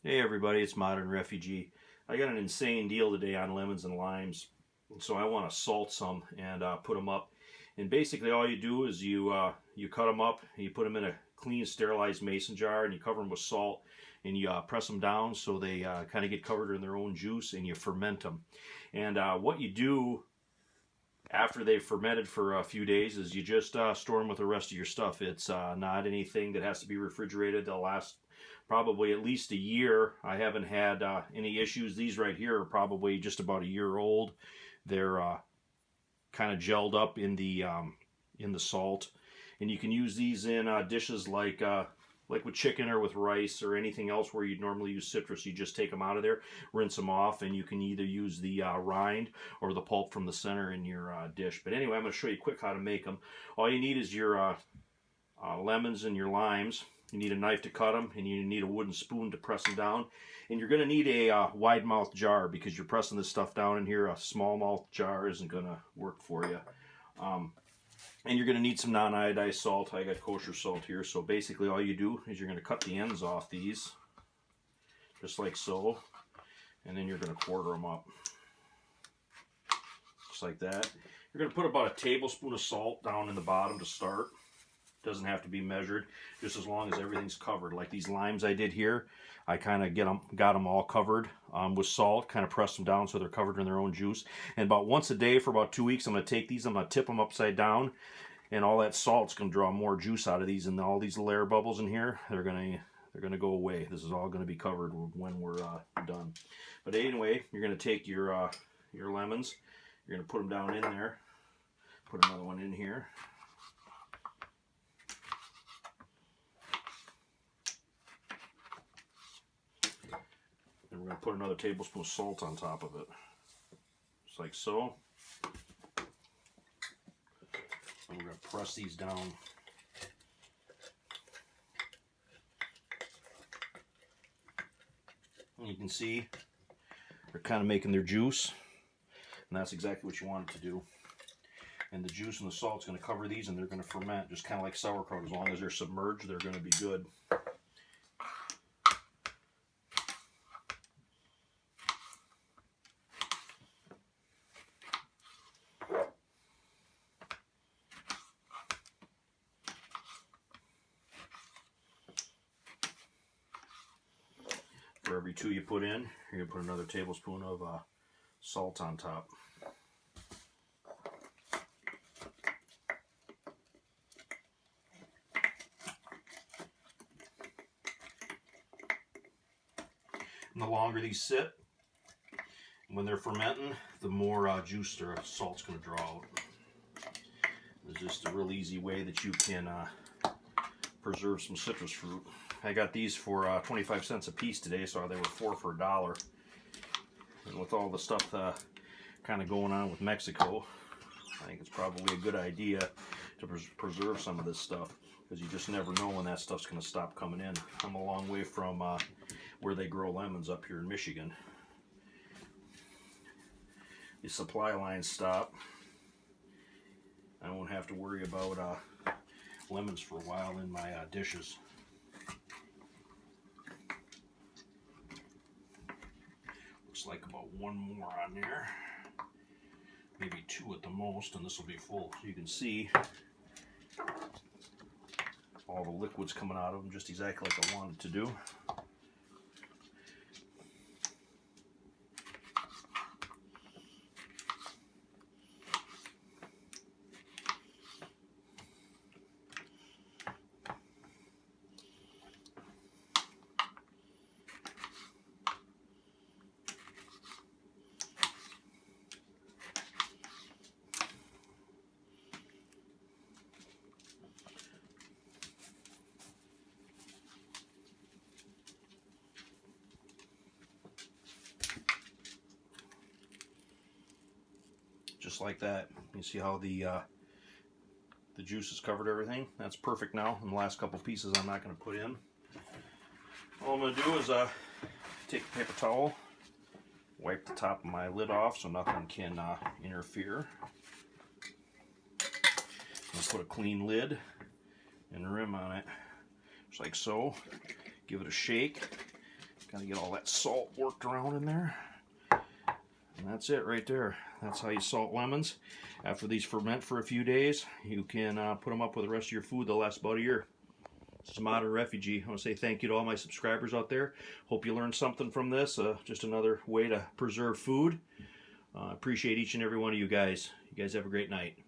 Hey everybody, it's Modern Refugee. I got an insane deal today on lemons and limes, so I want to salt some and put them up. And basically, all you do is you cut them up, and you put them in a clean, sterilized mason jar, and you cover them with salt, and you press them down so they kind of get covered in their own juice, and you ferment them. And what you do after they've fermented for a few days is you just store them with the rest of your stuff. It's not anything that has to be refrigerated. They'll last probably at least a year. I haven't had any issues. These right here are probably just about a year old. They're kind of gelled up in the salt, and you can use these in dishes like with chicken or with rice or anything else where you'd normally use citrus. You just take them out of there, rinse them off, and you can either use the rind or the pulp from the center in your dish. But anyway, I'm going to show you quick how to make them. All you need is your lemons and your limes. You need a knife to cut them, and you need a wooden spoon to press them down. And you're going to need a wide mouth jar because you're pressing this stuff down in here. A small mouth jar isn't going to work for you. And you're going to need some non-iodized salt. I got kosher salt here. So basically all you do is you're going to cut the ends off these, just like so. And then you're going to quarter them up, just like that. You're going to put about a tablespoon of salt down in the bottom to start. Doesn't have to be measured, just as long as everything's covered. Like these limes I did here, I kind of got them all covered with salt, kind of pressed them down so they're covered in their own juice. And about once a day for about 2 weeks, I'm going to take these, I'm going to tip them upside down, and all that salt's going to draw more juice out of these, and all these little air bubbles in here, they're going to go away. This is all going to be covered when we're done. But anyway, you're going to take your lemons, you're going to put them down in there, put another one in here. And we're going to put another tablespoon of salt on top of it, just like so. And we're going to press these down. And you can see they're kind of making their juice, and that's exactly what you want it to do. And the juice and the salt's going to cover these, and they're going to ferment, just kind of like sauerkraut. As long as they're submerged, they're going to be good. For every 2 you put in, you're going to put another tablespoon of salt on top. And the longer these sit, when they're fermenting, the more juice or salt's going to draw out. It's just a real easy way that you can preserve some citrus fruit. I got these for 25 cents a piece today, so they were 4 for $1. And with all the stuff kind of going on with Mexico, I think it's probably a good idea to preserve some of this stuff, because you just never know when that stuff's going to stop coming in. I'm a long way from where they grow lemons up here in Michigan. The supply lines stop. I won't have to worry about lemons for a while in my dishes. Looks like about 1 more on there, maybe 2 at the most, and this will be full. So you can see all the liquids coming out of them, just exactly like I wanted to do. Just like that. You see how the juice has covered everything? That's perfect now. And the last couple pieces I'm not going to put in. All I'm going to do is take a paper towel, wipe the top of my lid off so nothing can interfere. I'll put a clean lid and rim on it, just like so. Give it a shake, Got to get all that salt worked around in there. And that's it right there. That's how you salt lemons. After these ferment for a few days, you can put them up with the rest of your food. They'll last about a year. It's a modern refugee. I want to say thank you to all my subscribers out there. Hope you learned something from this. Just another way to preserve food. Appreciate each and every one of you guys. You guys have a great night.